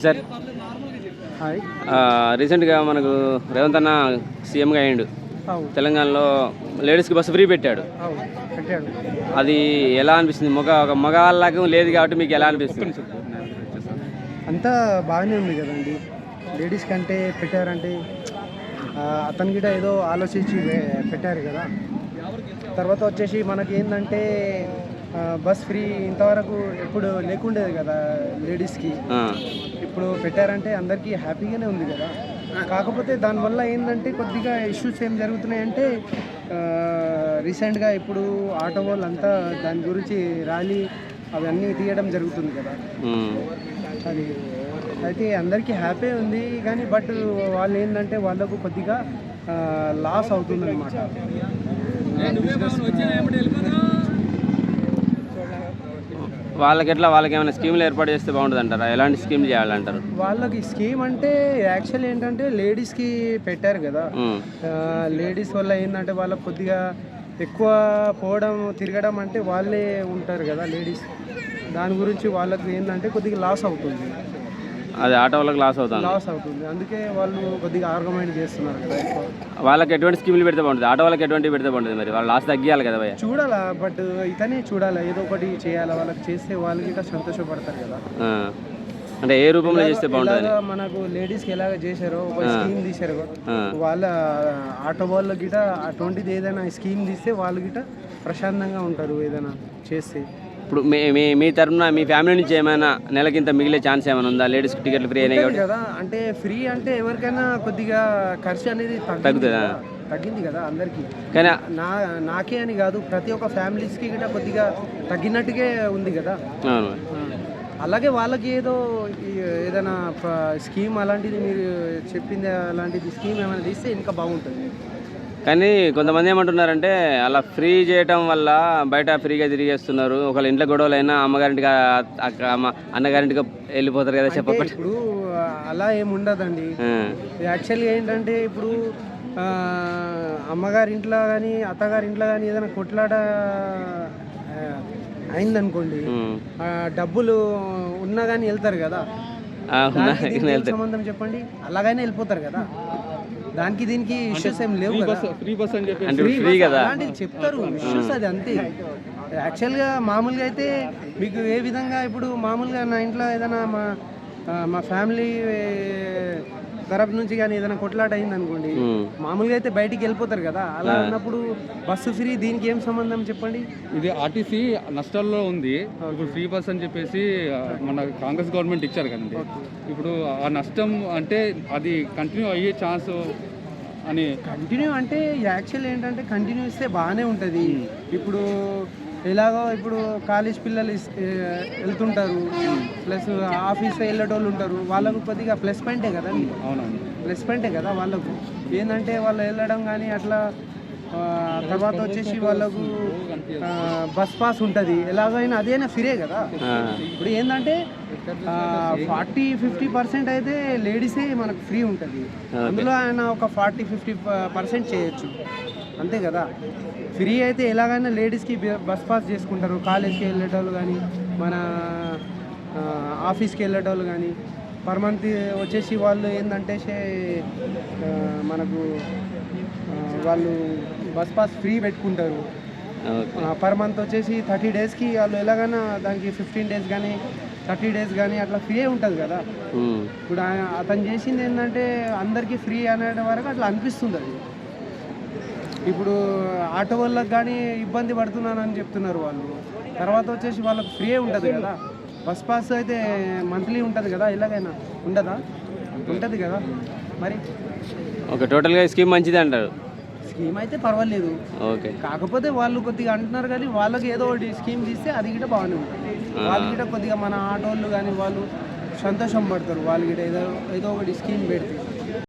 Sir రీసెంట్గా మనకు రేవంత్ అన్న సీఎంగా అయ్యిండు. తెలంగాణలో లేడీస్కి బస్సు ఫ్రీ పెట్టాడు. అది ఎలా అనిపిస్తుంది? ఒక మగవాళ్ళకు లేదు కాబట్టి మీకు ఎలా అనిపిస్తుంది? అంతా బాగానే ఉంది కదండి. లేడీస్ కంటే పెట్టారంటే అతని గిట ఏదో ఆలోచించి పెట్టారు కదా. తర్వాత వచ్చేసి మనకి ఏంటంటే బస్ ఫ్రీ ఇంతవరకు ఎప్పుడు లేకుండేది కదా లేడీస్కి. ఇప్పుడు పెట్టారంటే అందరికీ హ్యాపీగానే ఉంది కదా. కాకపోతే దానివల్ల ఏంటంటే కొద్దిగా ఇష్యూస్ ఏం జరుగుతున్నాయంటే రీసెంట్గా ఇప్పుడు ఆటో వాళ్ళు అంతా దాని గురించి ర్యాలీ అవన్నీ తీయడం జరుగుతుంది కదా. అది అయితే అందరికీ హ్యాపీ ఉంది కానీ బట్ వాళ్ళు ఏంటంటే వాళ్ళకు కొద్దిగా లాస్ అవుతుంది అన్నమాట. వాళ్ళకి ఏమైనా స్కీమ్లు ఏర్పాటు చేస్తే బాగుంటుంది అంటారా? ఎలాంటి స్కీమ్ చేయాలంటారు? వాళ్ళకి స్కీమ్ అంటే యాక్చువల్ ఏంటంటే లేడీస్కి పెట్టారు కదా. లేడీస్ వల్ల ఏంటంటే వాళ్ళకి కొద్దిగా ఎక్కువ పోవడం తిరగడం అంటే వాళ్ళే ఉంటారు కదా లేడీస్. దాని గురించి వాళ్ళకి ఏంటంటే కొద్దిగా లాస్ అవుతుంది. అది ఆటో వాళ్ళకి లాస్ అవుతుంది. అందుకే వాళ్ళు కొద్దిగా ఆర్గ్యుమెంట్ చేస్తున్నారు కదా. వాళ్ళకి ఎటువంటి స్కీమ్లు పెడితే బాగుంటుంది? ఆటో వాళ్ళకి ఎటువంటి పెడితే బాగుంటుంది? మరి వాళ్ళు లాస్ తగ్గియాలి కదా భయ్య. చూడాలా, బట్ ఇతనే చూడాలా, ఏదో ఒకటి చేయాలా. వాళ్ళకి చేస్తే వాళ్ళకి సంతోషపడతారు కదా. అంటే ఏ రూపంలో చేస్తే బాగుంటుంది? మనకు లేడీస్కి ఎలాగ చేశారో ఒక స్కీమ్ తీశారు వాళ్ళ ఆటో వాళ్ళ గిట అటువంటిది ఏదైనా స్కీమ్ తీస్తే వాళ్ళు గిట ప్రశాంతంగా ఉంటారు ఏదైనా చేస్తే. ఇప్పుడు మీ తరఫున మీ ఫ్యామిలీ నుంచి ఏమైనా నెలకింత మిగిలే ఛాన్స్ ఏమైనా ఉందా? లేడీస్కి టికెట్లు ఫ్రీ అయినాయి కదా. అంటే ఫ్రీ అంటే ఎవరికైనా కొద్దిగా ఖర్చు అనేది తగ్గింది కదా అందరికీ. కానీ నాకే అని కాదు, ప్రతి ఒక్క ఫ్యామిలీస్కి కూడా కొద్దిగా తగ్గినట్టుగా ఉంది కదా. అలాగే వాళ్ళకి ఏదైనా స్కీమ్ అలాంటిది మీరు చెప్పింది అలాంటిది స్కీమ్ ఏమైనా తీస్తే ఇంకా బాగుంటుంది. కానీ కొంతమంది ఏమంటున్నారంటే అలా ఫ్రీ చేయటం వల్ల బయట ఫ్రీగా తిరిగేస్తున్నారు. ఒకళ్ళ ఇంట్లో గొడవలైనా అమ్మగారింటిగా అన్నగారింటిగా వెళ్ళిపోతారు కదా. చెప్పండి. ఇప్పుడు అలా ఏమి ఉండదండి. యాక్చువల్గా ఏంటంటే ఇప్పుడు అమ్మగారింట్లో కానీ అత్తగారింట్లో కానీ ఏదైనా కొట్లాట అయిందనుకోండి, డబ్బులు ఉన్నా కానీ వెళ్తారు కదా. సంబంధం చెప్పండి, అలాగైనా వెళ్ళిపోతారు కదా. దానికి దీనికి ఇష్యూస్ ఏం లేవు కదా. అలాంటివి చెప్తారు ఇష్యూస్, అది అంతే. యాక్చువల్గా మామూలుగా అయితే మీకు ఏ విధంగా ఇప్పుడు మామూలుగా నా ఇంట్లో ఏదైనా మా ఫ్యామిలీ తరపు నుంచి కానీ ఏదైనా కొట్లాట అయింది అనుకోండి, మామూలుగా అయితే బయటికి వెళ్ళిపోతారు కదా. అలా అన్నప్పుడు బస్సు ఫ్రీ దీనికి ఏం సంబంధం చెప్పండి? ఇది ఆర్టీసీ నష్టాల్లో ఉంది. ఇప్పుడు ఫ్రీ బస్ అని చెప్పేసి మన కాంగ్రెస్ గవర్నమెంట్ ఇచ్చారు కదండి. ఇప్పుడు ఆ నష్టం అంటే అది కంటిన్యూ అయ్యే ఛాన్స్ అని. కంటిన్యూ అంటే యాక్చువల్ ఏంటంటే కంటిన్యూ ఇస్తే బాగానే ఉంటుంది. ఇప్పుడు ఎలాగో ఇప్పుడు కాలేజ్ పిల్లలు వెళ్తుంటారు, ప్లస్ ఆఫీస్ వెళ్ళేటోళ్ళు ఉంటారు, వాళ్ళకు కొద్దిగా ప్లస్ పాయింటే కదండి. అవునండి, ప్లస్ పాయింటే కదా వాళ్ళకు. ఏంటంటే వాళ్ళు వెళ్ళడం కానీ అట్లా. తర్వాత వచ్చేసి వాళ్ళకు బస్ పాస్ ఉంటుంది, ఎలాగైనా అదేనా ఫ్రీయే కదా. ఇప్పుడు ఏంటంటే 40-50% అయితే లేడీసే మనకు ఫ్రీ ఉంటుంది. అందులో ఆయన ఒక 40-50% చేయొచ్చు, అంతే కదా. ఫ్రీ అయితే ఎలాగైనా లేడీస్కి బస్ పాస్ చేసుకుంటారు. కాలేజ్కి వెళ్ళేటోళ్ళు కానీ మన ఆఫీస్కి వెళ్ళేటోళ్ళు కానీ పర్ మంత్ వచ్చేసి వాళ్ళు ఏంటంటే మనకు వాళ్ళు బస్ పాస్ ఫ్రీ పెట్టుకుంటారు. పర్ మంత్ వచ్చేసి 30 డేస్కి వాళ్ళు ఎలాగైనా దానికి 15 డేస్ కానీ 30 డేస్ కానీ అట్లా ఫ్రీ ఉంటుంది కదా. ఇప్పుడు అతను చేసింది ఏంటంటే అందరికీ ఫ్రీ అనే వరకు అట్లా అనిపిస్తుంది. అది ఇప్పుడు ఆటో వాళ్ళకి కానీ ఇబ్బంది పడుతున్నానని చెప్తున్నారు వాళ్ళు. తర్వాత వచ్చేసి వాళ్ళకి ఫ్రీ ఉంటుంది కదా. బస్ పాస్ అయితే మంత్లీ ఉంటుంది కదా, ఎలాగైనా ఉండదా? ఉంటుంది కదా. మరి ఓకే, టోటల్గా స్కీమ్ మంచిది అంటారు. స్కీమ్ అయితే పర్వాలేదు. ఓకే, కాకపోతే వాళ్ళు కొద్దిగా అంటున్నారు కానీ వాళ్ళకి ఏదో ఒకటి స్కీమ్ తీస్తే అది కూడా బాగానే ఉంటుంది. వాళ్ళు కూడా కొద్దిగా మన ఆటోళ్ళు కానీ వాళ్ళు సంతోషం పడతారు. వాళ్ళు కూడా ఏదో ఒకటి స్కీమ్ పెడితే.